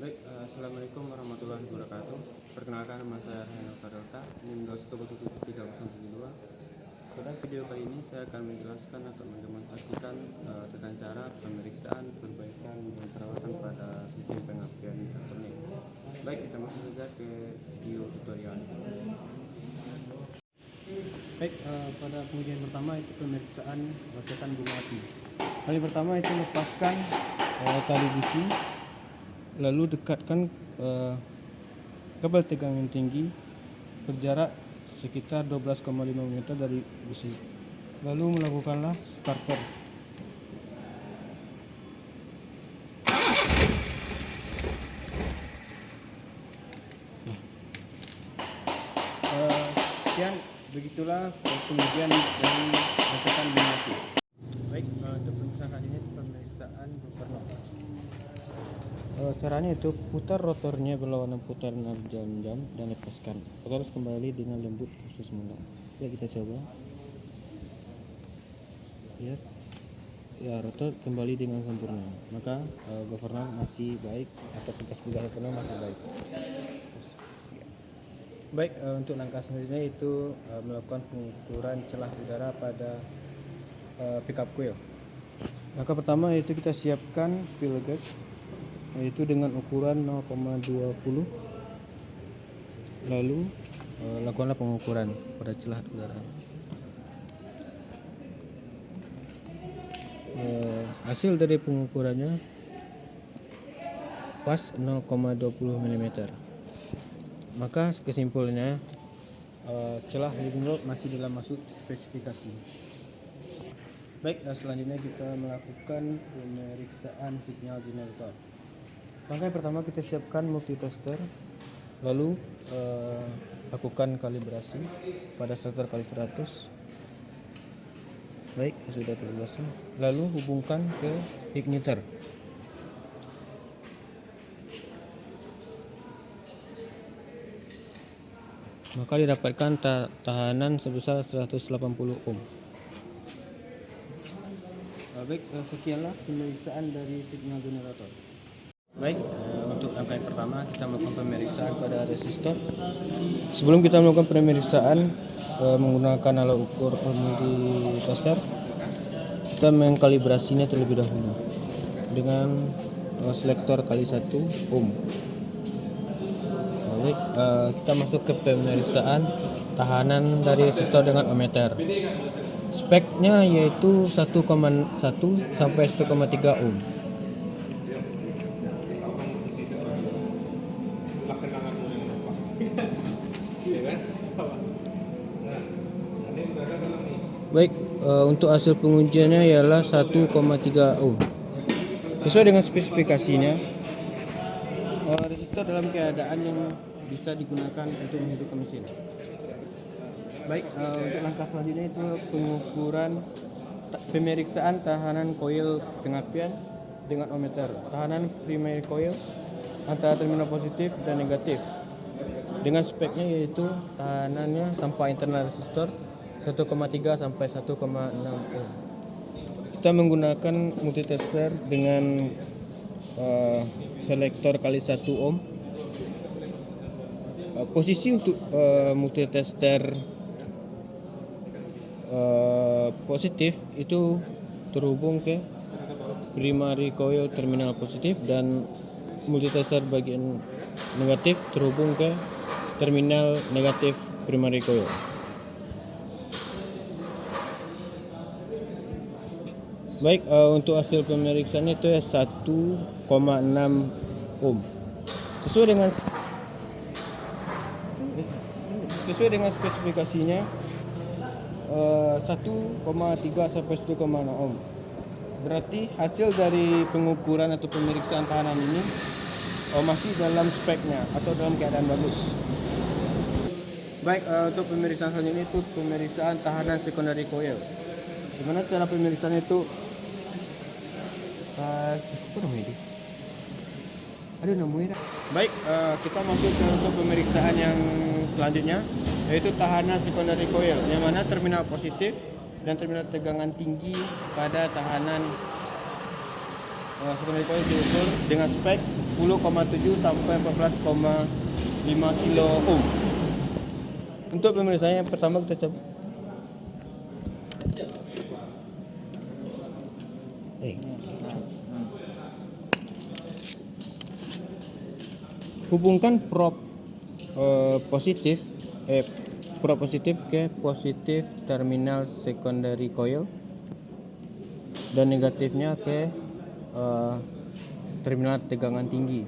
Baik, Assalamualaikum warahmatullahi wabarakatuh. Perkenalkan, nama saya Heno Kadota, NIM 2117302. Pada video kali ini saya akan menjelaskan atau mendemonstrasikan tentang cara pemeriksaan, perbaikan, dan perawatan pada sistem pengabdian elektronik. Baik, kita masuk saja ke video tutorial. Baik, pada pengujian pertama itu pemeriksaan rosetan bunga api. Kali pertama itu lepaskan tali busi, lalu dekatkan kabel tegangan tinggi berjarak sekitar 12,5 mm dari busi. Lalu melakukanlah starter. Sekian, begitulah pengujian dari rosetan bunga api. Baik, untuk pemeriksaan kali ini pemeriksaan bumper rotor. Caranya itu putar rotornya berlawanan putar jam-jam dan lepaskan. Terus kembali dengan lembut khusus semula. Ya, kita coba. Lihat. Ya, rotor kembali dengan sempurna. Maka governor masih baik atau kipas bilah governor masih baik. Baik, untuk langkah selanjutnya itu melakukan pengukuran celah udara pada pickup coil. Maka pertama itu kita siapkan fill gauge, yaitu dengan ukuran 0,20. Lalu lakukanlah pengukuran pada celah udara. Hasil dari pengukurannya pas 0,20 mm. Maka kesimpulannya celah leading load masih dalam masuk spesifikasi. Baik, selanjutnya kita melakukan pemeriksaan signal generator. Langkah pertama kita siapkan multitester, lalu lakukan kalibrasi pada selector kali 100. Baik, sudah terbiasa. Lalu hubungkan ke igniter. Maka didapatkan tahanan sebesar 180 ohm. Baik, sekianlah pemeriksaan dari signal generator. Baik, untuk langkah yang pertama kita melakukan pemeriksaan pada resistor. Sebelum kita melakukan pemeriksaan menggunakan alat ukur multitester, kita mengkalibrasinya terlebih dahulu dengan selektor kali 1 ohm. Baik, kita masuk ke pemeriksaan tahanan dari resistor dengan ohmmeter. Speknya yaitu 1,1 sampai 1,3 ohm. Baik, untuk hasil pengujiannya ialah 1,3 ohm. Sesuai dengan spesifikasinya, resistor dalam keadaan yang bisa digunakan untuk menghidupkan mesin. Baik, untuk langkah selanjutnya itu pengukuran pemeriksaan tahanan koil pengabdian dengan ohmmeter. Tahanan primary coil antara terminal positif dan negatif. Dengan speknya yaitu tahanannya tanpa internal resistor 1,3 sampai 1,6 ohm. Kita menggunakan multitester dengan selektor kali 1 ohm. Posisi untuk multitester positif itu terhubung ke primary coil terminal positif, dan multitester bagian negatif terhubung ke terminal negatif primary coil. Baik, untuk hasil pemeriksaan itu 1,6 ohm. Sesuai dengan spesifikasinya 1,3 sampai 1,6 ohm. Berarti hasil dari pengukuran atau pemeriksaan tahanan ini masih dalam speknya atau dalam keadaan bagus. Baik, untuk pemeriksaan selanjutnya itu pemeriksaan tahanan secondary coil. Gimana cara pemeriksaan itu? Baik, kita masuk ke untuk pemeriksaan yang selanjutnya, yaitu tahanan secondary coil, yang mana terminal positif dan terminal tegangan tinggi pada tahanan secondary coil diukur dengan spek 10,7 sampai 14,5 kilo ohm. Untuk pemirsa yang pertama kita coba. Hubungkan probe positif ke positif terminal secondary coil dan negatifnya ke terminal tegangan tinggi.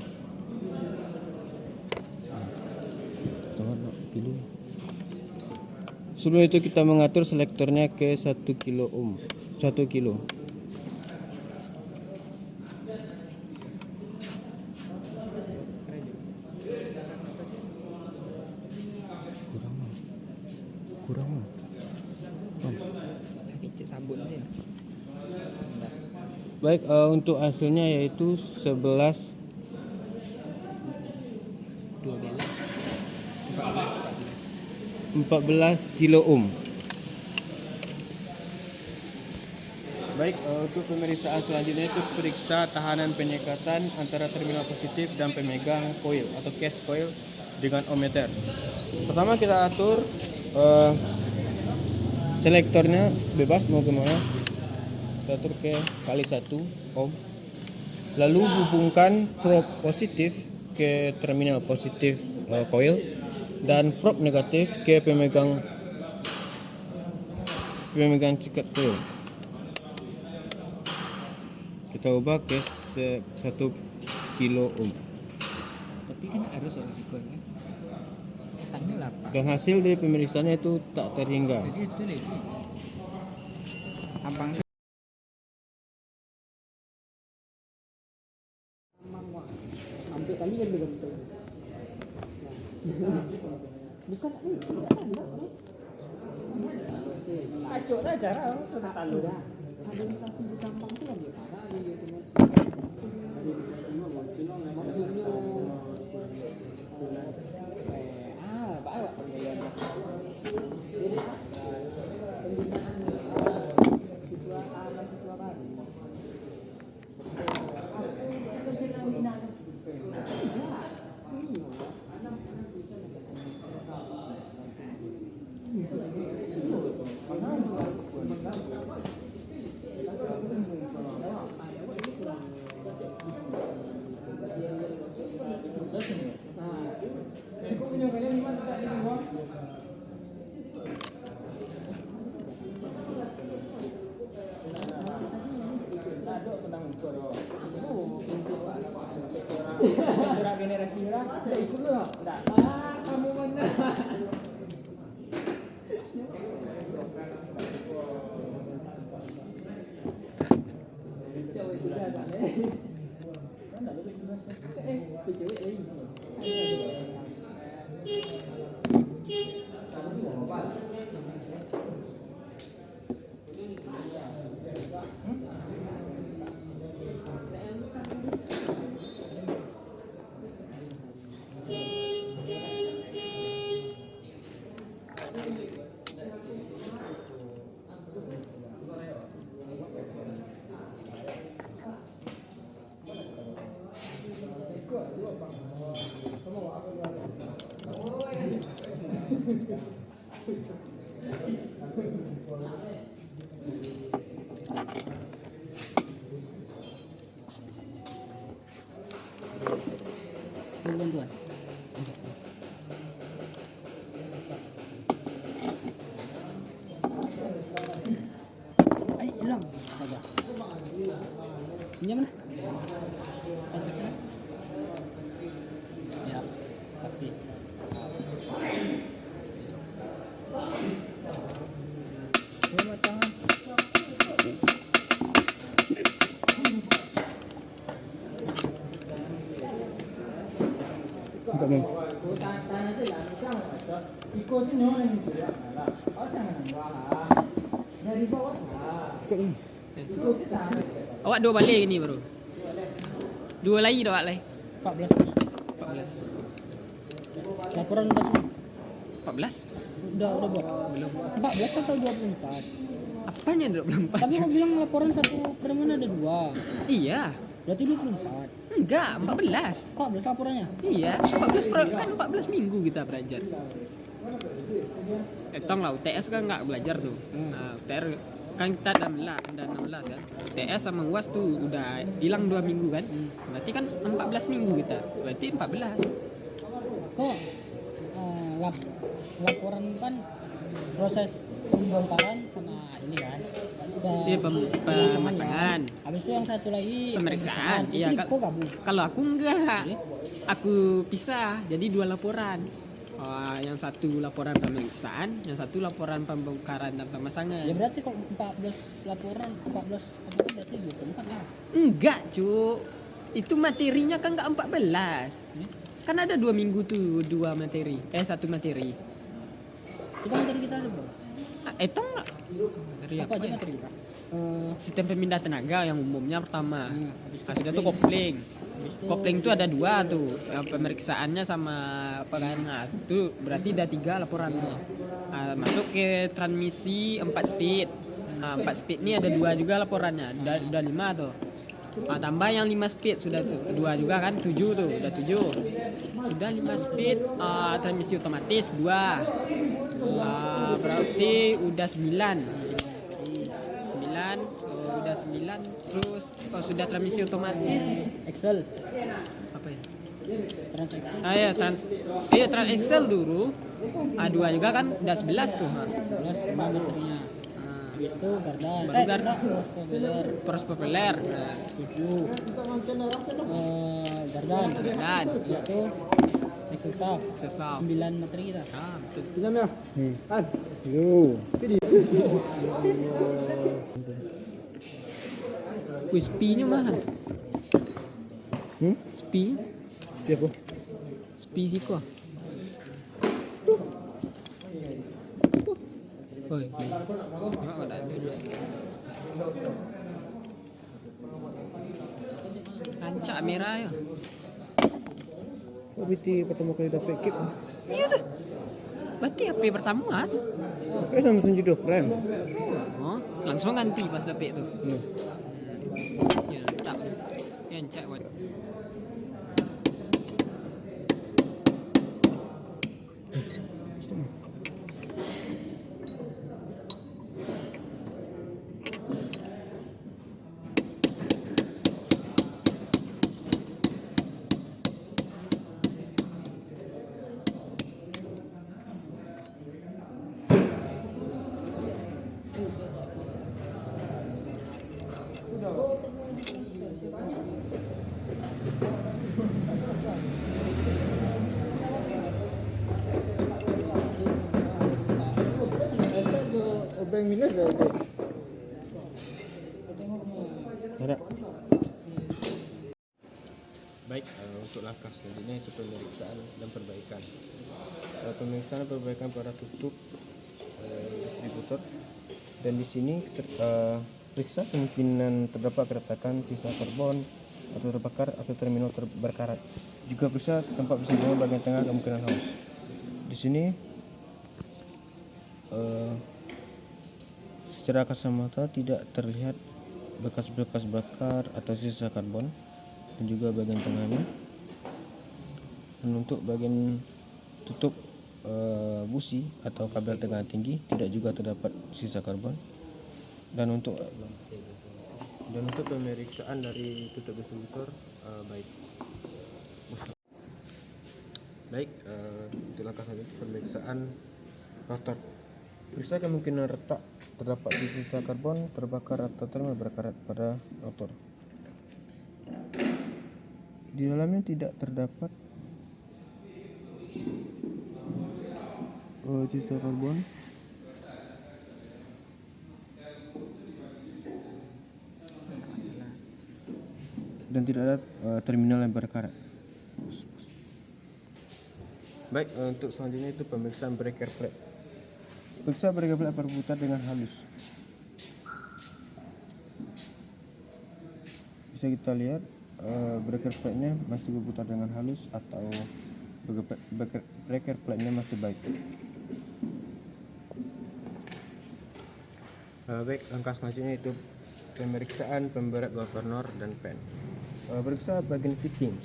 Sebelum itu kita mengatur selektornya ke 1 kilo ohm, 1 kilo. Kurang. Baik, untuk hasilnya yaitu 11 14 kilo ohm. Baik, untuk pemeriksaan selanjutnya itu periksa tahanan penyekatan antara terminal positif dan pemegang coil atau case coil dengan ohmmeter. Pertama kita atur selektornya bebas mau kemana. Kita atur ke kali 1 ohm. Lalu hubungkan probe positif ke terminal positif coil dan probe negatif ke pemegang cikat coil. Kita ubah ke 1 kilo ohm. Tapi kan harus risiko kan. Tangnya 8. Dan hasil dari pemeriksaannya itu tak terhingga. Jadi itu lagi. Abang sampai kali kan belum tahu. Bukan acok dah cara sudah tahu dah. Ada misasi gampang tu kan dia. Generasi orang tidak ikut loh, tidak. Kamu mana? Bantuan. Ay, hilang. Ada. Ini mana? Ya, saksi. Awak 2 balik ni baru. 2 lagi dah awak lagi. 14. Laporan udah semua. 14? Udah buat. Belum. 14 atau 24? Apanya 24? Tapi kau bilang laporan satu pertemuan ada 2. Iya. Berarti 24. Enggak, 14. 14 laporannya. Iya, 14 kan 14 minggu kita belajar. Tong lah UTS kan nggak belajar tuh. UTR kan kita ada 16 kan. UTS sama UAS tuh udah hilang 2 minggu kan. Berarti kan 14 minggu kita. Berarti 14. Kok laporan kan proses pembongkaran sama ini kan. Iya, pemasangan. Habis itu yang satu lagi Pemeriksaan. Iya, kok gabung. kalau aku enggak. Aku pisah jadi 2 laporan. Yang satu laporan pemeriksaan, yang satu laporan pembongkaran dan pemasangan. Ya berarti kalau 14 laporan berarti 24 lah. Enggak, Cuk. Itu materinya kan enggak 14. Kan ada 2 minggu tuh, 2 materi. 1 materi. Kita materi kita ada bro. Etong lah. Dari Apa aja ya? materi kita? Sistem pemindah tenaga yang umumnya pertama. Habis itu Sudah tuh kopling. Habis itu Kopling itu ada 2 tuh, pemeriksaannya sama penganan. Itu berarti ada 3 laporan. Masuk ke transmisi 4 speed. 4 speed ini ada 2 juga laporannya. Udah 5 tuh. Tambah yang 5 speed sudah tuh. 2 juga kan 7 tuh, udah 7. Sudah 5 speed transmisi otomatis 2. Berarti udah 9. Udah 9 terus sudah transmisi otomatis Excel, apa ya? Trans Excel. Trans Excel dulu. 2 juga kan udah 11 tuh. 11 sama materinya. Habis itu Gardan. Baru Gardan. Terus Pros populer. populer 7. Gardan. Dan Habis itu Excel Saf. sesal. 9 materi kita. Betul. Tiga ya. Yo. Wih, SPI-nya mahal. SPI? Iya po. SPI sih kok. Oi. Enggak ada dulu. Rancak merah ya. So BT pertama kali dapat kip. Iya tuh. Berarti HP pertama tuh. Pakai Samsung Judo Prime. Oh, langsung ganti pas dapet tuh. Hmm. Ya, tak. Rancak buat. Obeng minus dah. Ada. Baik, untuk langkah selanjutnya itu pemeriksaan dan perbaikan. Pemeriksaan dan perbaikan pada tutup distributor, dan di sini periksa kemungkinan terdapat keretakan sisa karbon atau terbakar atau terminal berkarat. Juga periksa tempat persinggungan bagian tengah kemungkinan haus. Di sini secara kasat mata tidak terlihat bekas-bekas bakar atau sisa karbon, dan juga bagian tengahnya. Dan untuk bagian tutup busi atau kabel tegangan tinggi tidak juga terdapat sisa karbon. Dan untuk pemeriksaan dari tutup distributor baik. Untuk langkah selanjutnya pemeriksaan rotor. Periksa kemungkinan retak terdapat di sisa karbon, terbakar atau terminal berkarat pada rotor. Di dalamnya tidak terdapat sisa karbon dan tidak ada terminal yang berkarat. Baik, untuk selanjutnya itu pemeriksaan breaker plate. Periksa breaker plate berputar dengan halus. Bisa kita lihat breaker plate-nya masih berputar dengan halus atau breaker plate-nya masih baik. Baik, langkah selanjutnya itu pemeriksaan pemberat governor dan pen. Periksa bagian fitting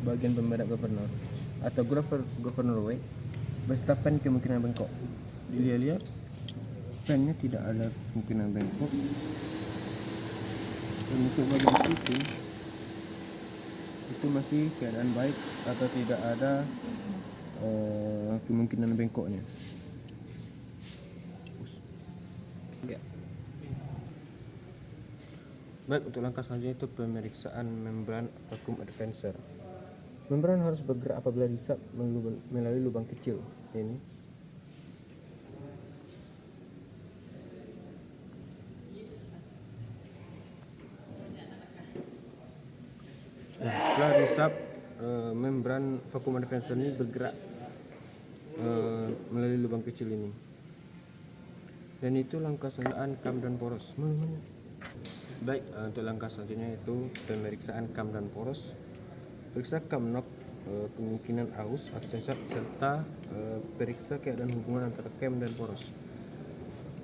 bagian pemberat governor atau governor way beserta pen kemungkinan bengkok. Dilihat pennya tidak ada kemungkinan bengkok. Dan untuk bagian fitting itu masih keadaan baik atau tidak ada kemungkinan bengkoknya. Baik, untuk langkah selanjutnya itu pemeriksaan membran vacuum advancer. Membran harus bergerak apabila dihisap melalui lubang kecil ini. Setelah dihisap, membran vacuum advancer ini bergerak melalui lubang kecil ini. Dan itu langkah selanjutnya kam dan poros. Baik, untuk langkah selanjutnya itu pemeriksaan kam dan poros. Periksa kam nok, kemungkinan aus atau cacat, serta periksa keadaan hubungan antara kam dan poros.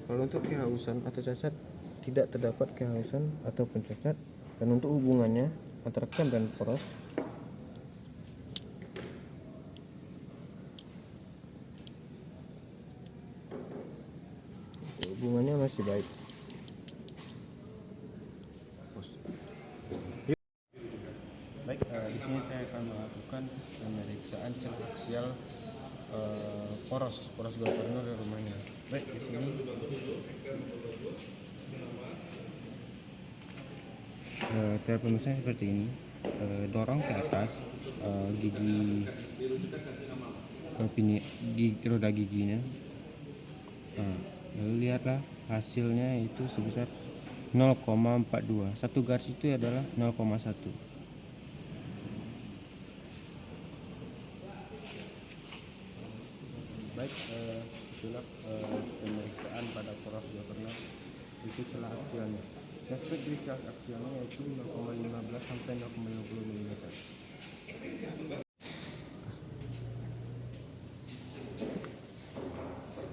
Kalau untuk kehausan atau cacat tidak terdapat kehausan ataupun cacat, dan untuk hubungannya antara kam dan poros hubungannya masih baik. Baik, di sini saya akan melakukan pemeriksaan celah aksial poros governor dan rumahnya. Baik, di sini cara pemeriksaan seperti ini. Dorong ke atas gigi roda giginya. Lalu lihatlah hasilnya itu sebesar 0,42. Satu garis itu adalah 0,1. Baik, itulah pemeriksaan pada poros governor. Itu celah aksialnya. Aspek dari celah aksialnya yaitu 0,15 sampai 0,50 mm.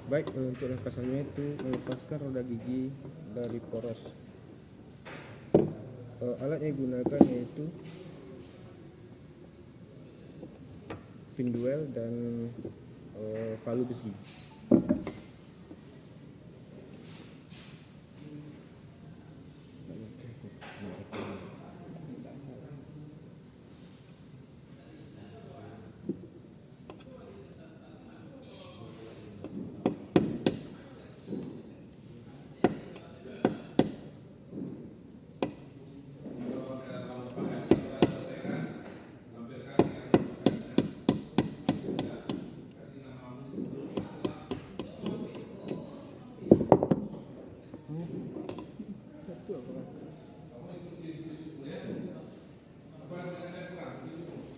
Baik, untuk langkah selanjutnya itu melepaskan roda gigi dari poros. Alat yang digunakan yaitu pinduel dan palu besi.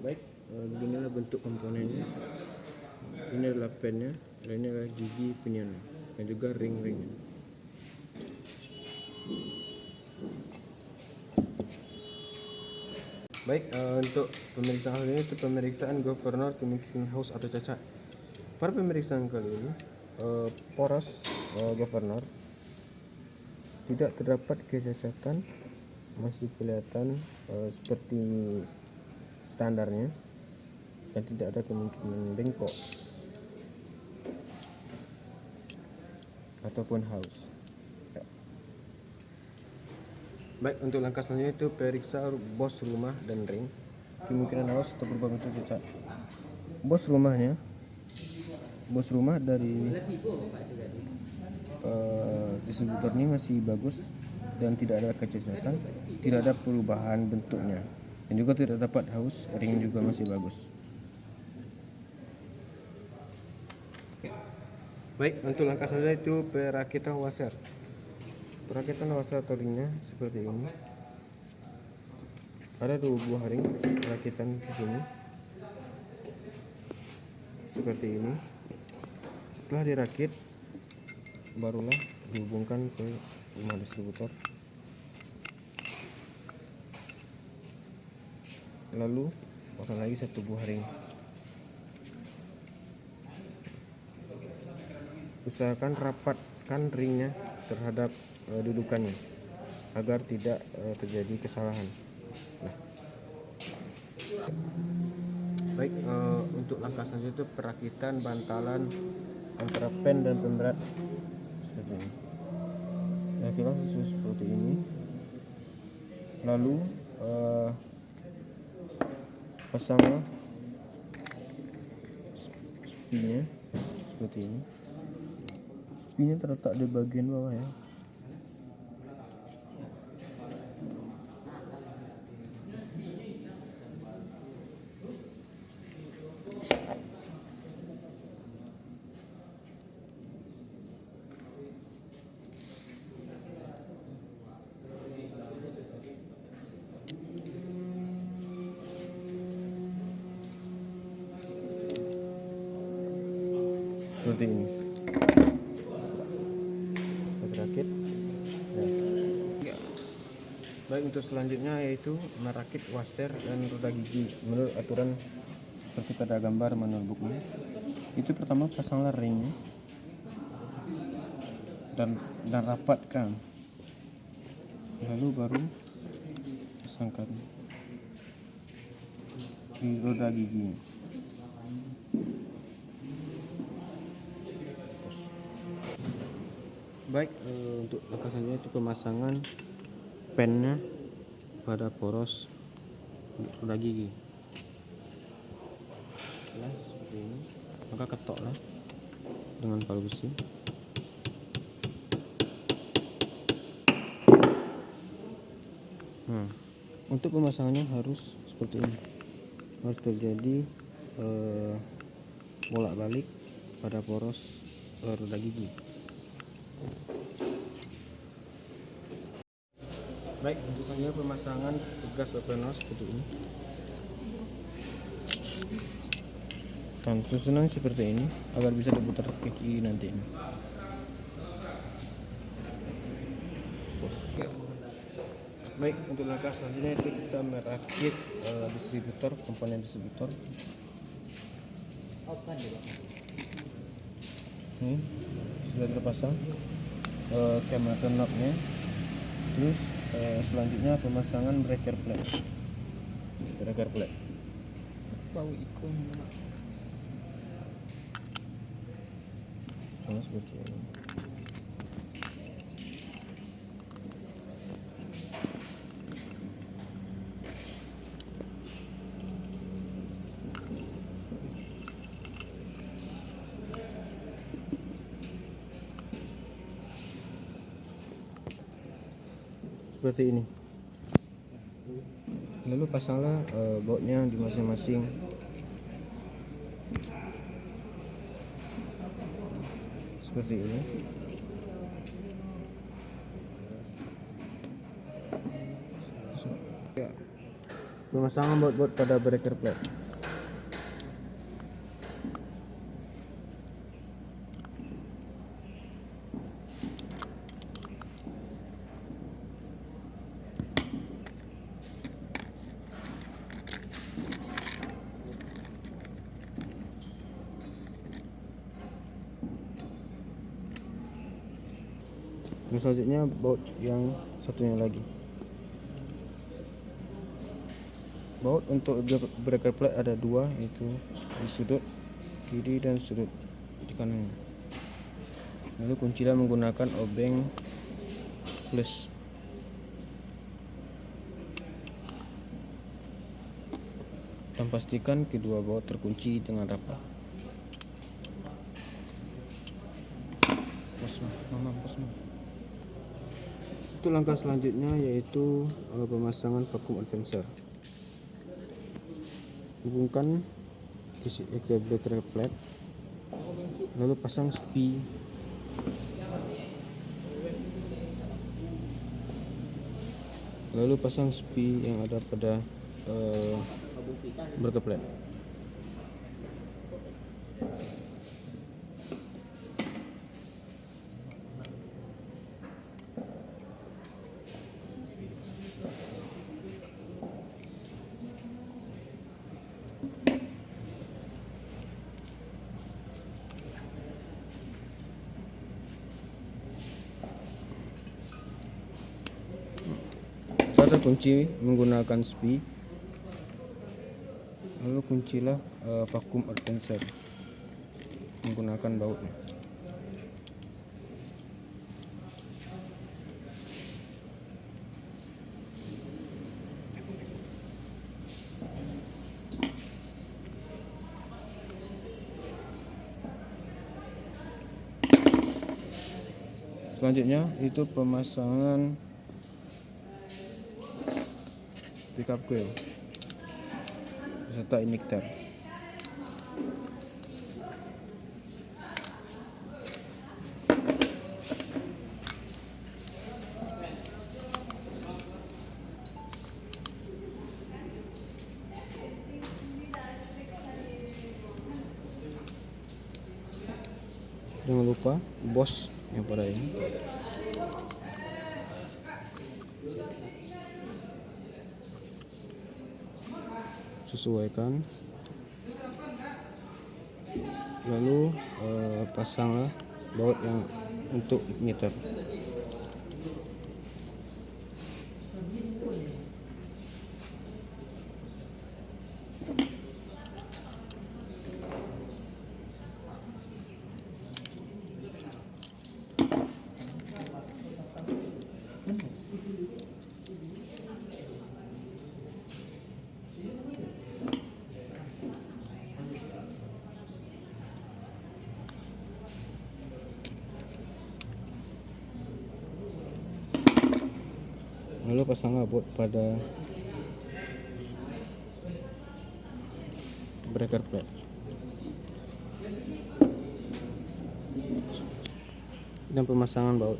Baik, beginilah bentuk komponennya. Ini adalah pennya, dan ini adalah gigi pinionnya, dan juga ring-ringnya. Baik, untuk pemeriksaan kali ini itu pemeriksaan governor kemungkinan haus atau cacat. Pada pemeriksaan kali ini, poros governor tidak terdapat kecacatan, masih kelihatan seperti standarnya, dan tidak ada kemungkinan bengkok ataupun haus. Ya. Baik, untuk langkah selanjutnya itu periksa bos rumah dan ring kemungkinan haus atau berubah bentuk cacat. Bos rumah dari distributor ini masih bagus dan tidak ada kecacatan, tidak ada perubahan bentuknya, dan juga tidak dapat haus. Ring juga masih bagus. Baik, untuk langkah selanjutnya itu perakitan washer. Perakitan washer atau ringnya seperti ini. Ada 2 buah ring perakitan di sini seperti ini. Setelah dirakit, barulah dihubungkan ke rumah distributor. Lalu pasang lagi 1 buah ring. Usahakan rapatkan ringnya terhadap dudukannya agar tidak terjadi kesalahan. Baik, untuk langkah selanjutnya itu perakitan bantalan antara pen dan pemberat seperti ini. Nah, kita susun seperti ini. Lalu pasanglah spinya seperti ini. Spinya terletak di bagian bawah ya. Seperti ini. Kita rakit. Ya. Baik, untuk selanjutnya yaitu merakit washer dan roda gigi menurut aturan seperti pada gambar manual booknya. Itu pertama pasanglah ringnya dan rapatkan, lalu baru pasangkan di roda gigi. Baik, untuk langkah selanjutnya itu pemasangan pennya pada poros roda gigi. Nah, seperti ini. Maka ketoklah dengan palu besi. Nah, untuk pemasangannya harus seperti ini. Harus terjadi bolak-balik pada poros roda gigi. Baik, untuk selanjutnya pemasangan gas operasional seperti ini. Dan susunan seperti ini agar bisa diputar ke kiri nanti ini. Baik, untuk langkah selanjutnya itu kita merakit distributor, komponen distributor. Ini sudah terpasang camera knob-nya. Terus selanjutnya pemasangan breaker plate. Bau ikon. Sama seperti ini. Seperti ini. Lalu pasanglah bautnya di masing-masing seperti ini. Pemasangan baut pada breaker plate. Dan selanjutnya baut yang satunya lagi. Baut untuk breaker plate ada dua, yaitu di sudut kiri dan sudut di kanan. Lalu kuncilah menggunakan obeng plus. Dan pastikan kedua baut terkunci dengan rapat. Itu langkah selanjutnya yaitu pemasangan vakum advancer. Hubungkan ke breaker plate, lalu pasang spi. Lalu pasang spi yang ada pada breaker plate. Setelah terkunci menggunakan spi, Lalu kuncilah vacuum advancer menggunakan bautnya. Selanjutnya itu pemasangan pickup coil beserta injektor. Jangan lupa bos yang pada ini. Sesuaikan. Lalu pasanglah baut yang untuk igniter. Lalu pasanglah baut pada breaker plate. Dan pemasangan baut.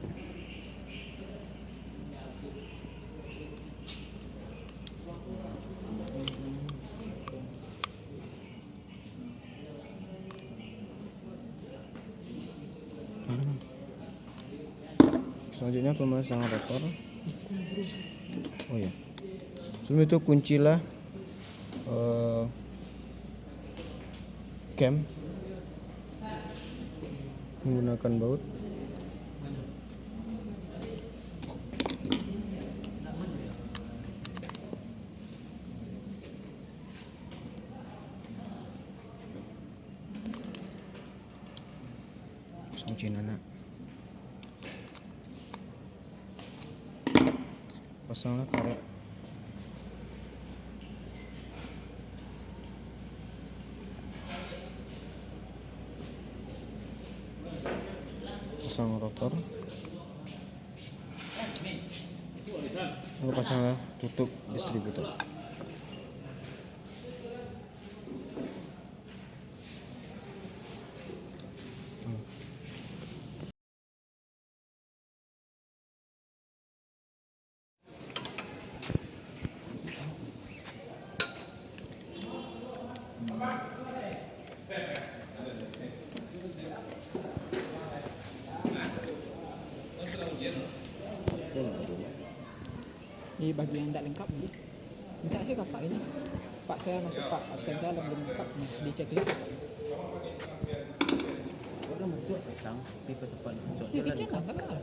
Selanjutnya pemasangan rotor. Oh ya, sebelum itu kuncilah cam menggunakan baut. Kunci nana. Pasanglah karet. Pasang rotor. Lalu pasanglah tutup distributor. Di bagian tidak lengkap nih. Minta sih kakak ini. Pak saya masuk Pak, absen saya belum lengkap di checklist. Udah masuk tang tipe tepat masuk. Ya dicek kan kakak.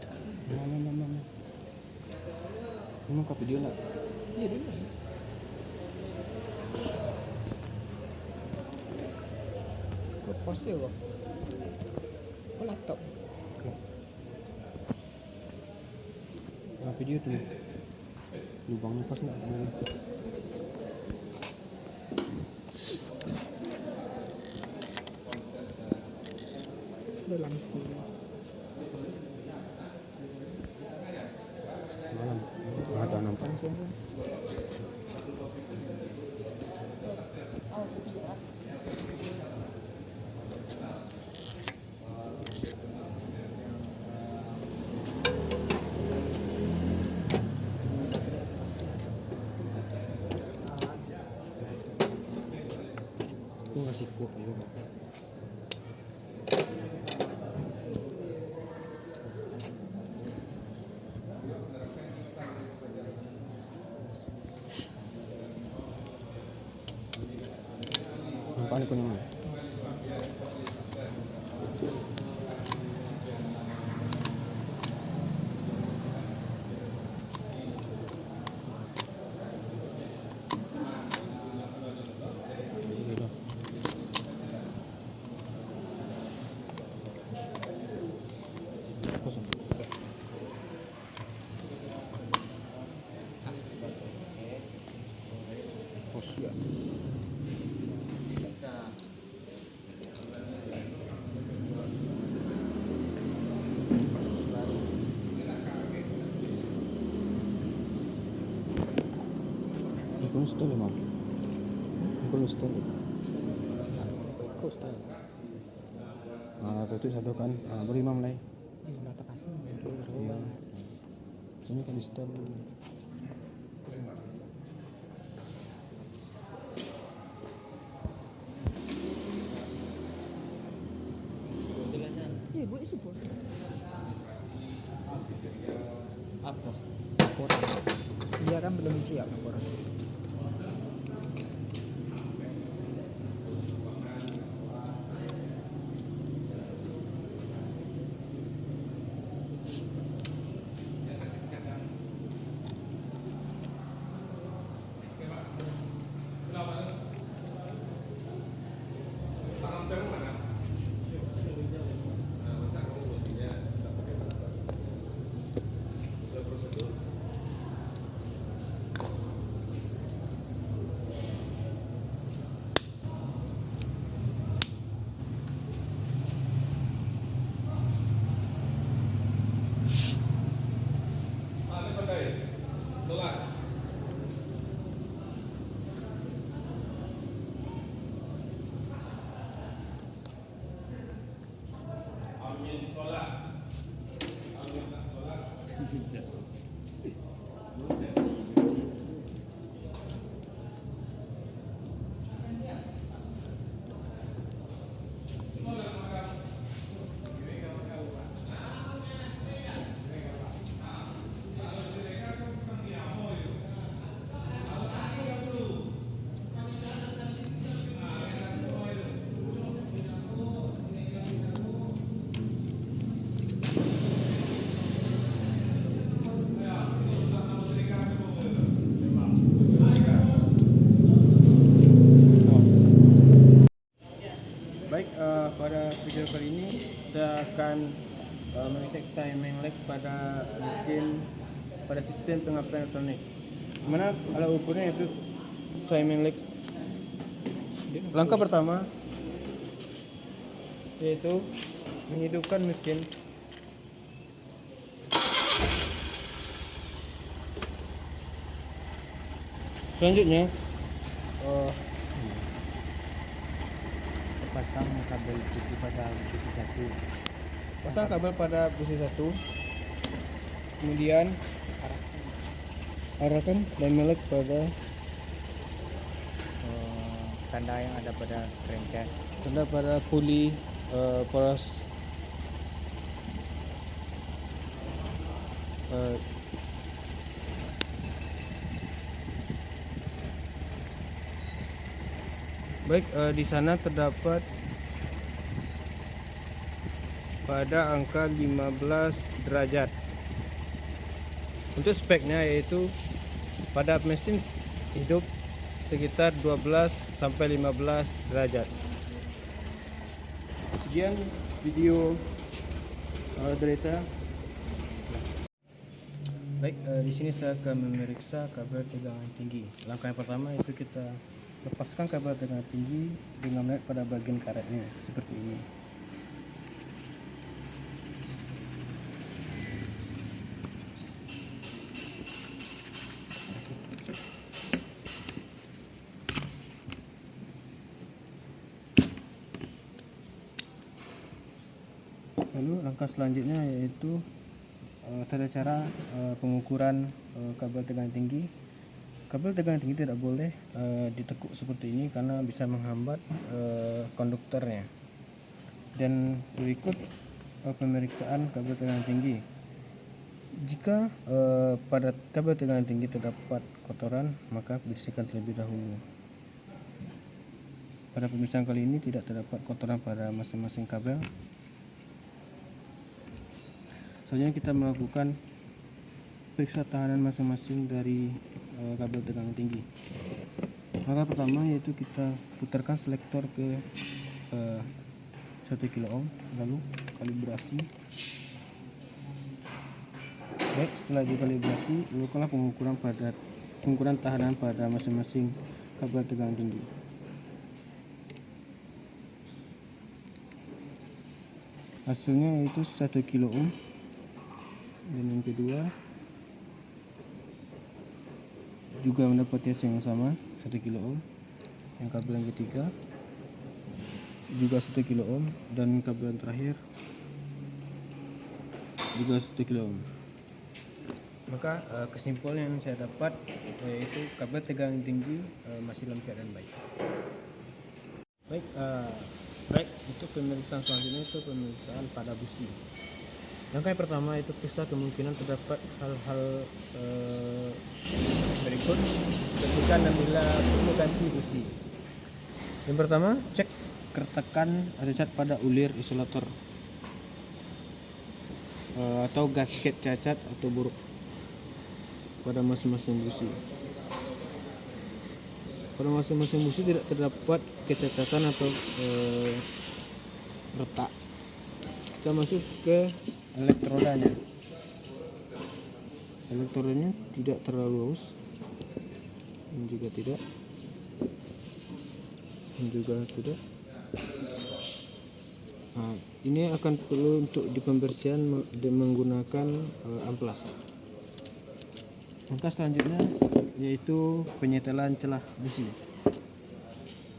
Mana. Memang kau video nak? Iya dulu. Kau pause kok. Kau laptop. Nah, video tu lubangnya pas nak? Ada lampu. Malam. Ada nampak. Langsung. Aku kasih kuat juga. Nampak ni kuning. Ikon install memang. Ikon install. Kos tahu. Nah, itu satu kan. Nah, beri mam lai. Ini udah terpasang. Iya. Sini kan install. Iya, gue isi pun. Apa? Laporan. Dia kan belum siap laporan. Baik, pada video kali ini saya akan mengecek timing lag pada mesin pada sistem pengapian elektronik. Dimana alat ukurnya yaitu timing lag. Langkah pertama yaitu menghidupkan mesin. Selanjutnya Pasang kabel putih pada busi 1. pasang kabel pada busi 1. Kemudian arahkan timing lag pada Tanda yang ada pada crankcase. tanda pada puli poros baik, di sana terdapat pada angka 15 derajat. Untuk speknya yaitu pada mesin hidup sekitar 12 sampai 15 derajat. Sekian video dari saya. Baik, di sini saya akan memeriksa kabel tegangan tinggi. Langkah yang pertama itu kita lepaskan kabel tegangan tinggi dengan menarik pada bagian karetnya seperti ini. Lalu langkah selanjutnya yaitu tata cara pengukuran kabel tegangan tinggi. Kabel tegangan tinggi tidak boleh ditekuk seperti ini karena bisa menghambat konduktornya. Dan berikut pemeriksaan kabel tegangan tinggi. Jika pada kabel tegangan tinggi terdapat kotoran, maka bersihkan terlebih dahulu. Pada pemeriksaan kali ini tidak terdapat kotoran pada masing-masing kabel. Selanjutnya kita melakukan periksa tahanan masing-masing dari kabel tegangan tinggi. Langkah pertama yaitu kita putarkan selektor ke 1 kilo ohm, lalu kalibrasi. Baik, setelah dikalibrasi, lakukanlah pengukuran tahanan pada masing-masing kabel tegangan tinggi. Hasilnya itu 1 kilo ohm. Dan yang kedua juga mendapat hasil yang sama, 1 kilo ohm. Yang kabel yang ketiga juga 1 kilo ohm, dan kabel yang terakhir juga 1 kilo ohm. Maka kesimpulan yang saya dapat yaitu kabel tegangan tinggi masih dalam keadaan baik. Baik, untuk pemeriksaan selanjutnya itu pemeriksaan pada busi. Langkah yang pertama itu periksa kemungkinan terdapat hal-hal berikut ketika bila perlu ganti busi. Yang pertama, cek keretakan riset pada ulir isolator atau gasket cacat atau buruk pada masing-masing busi. Pada masing-masing busi tidak terdapat kecacatan atau retak. Kita masuk ke elektrodanya. Elektrodanya tidak terlalu halus, dan juga tidak, ini akan perlu untuk dipembersihan menggunakan amplas. Langkah selanjutnya yaitu penyetelan celah busi.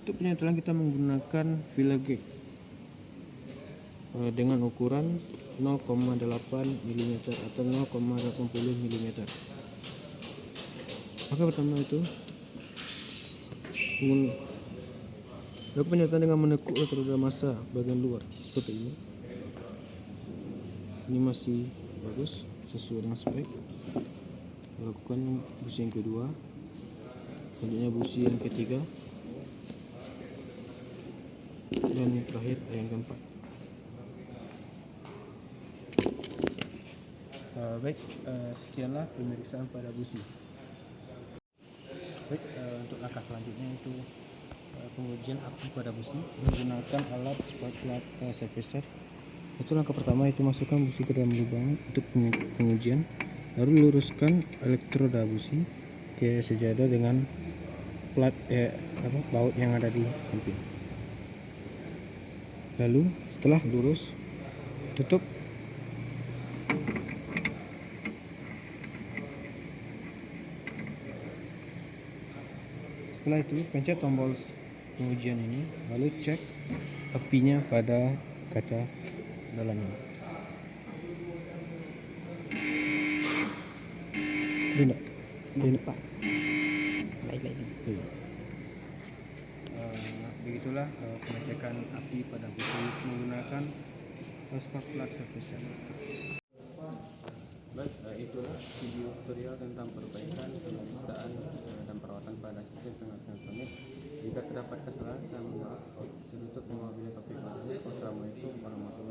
Untuk penyetelan kita menggunakan filler gauge dengan ukuran 0,8 mm atau 0,80 mm. Maka pertama itu lakukan penyetelan dengan menekuk elektroda massa bagian luar seperti ini. Ini masih bagus sesuai dengan spek. Lakukan busi yang kedua, selanjutnya busi yang ketiga, dan yang terakhir yang keempat. Sekianlah pemeriksaan pada busi. Untuk langkah selanjutnya itu pengujian api pada busi menggunakan alat spotlight servicer. Itu langkah pertama, itu masukkan busi ke dalam lubang untuk pengujian. Lalu luruskan elektroda busi ke sejadah dengan baut yang ada di samping. Lalu setelah lurus, tutup. Setelah itu pencet tombol pengujian ini, lalu cek apinya pada kaca dalam ini. Pak. Lain. Begitulah pengecekan api pada busi menggunakan spark plug servicer. Baik, itulah video tutorial tentang perbaikan, pemeriksaan dan perawatan pada sistem pengatur elektronik. Jika terdapat kesalahan, saya mohon maaf. Saya tutup mewakili topik baru. Wassalamualaikum warahmatullahi wabarakatuh.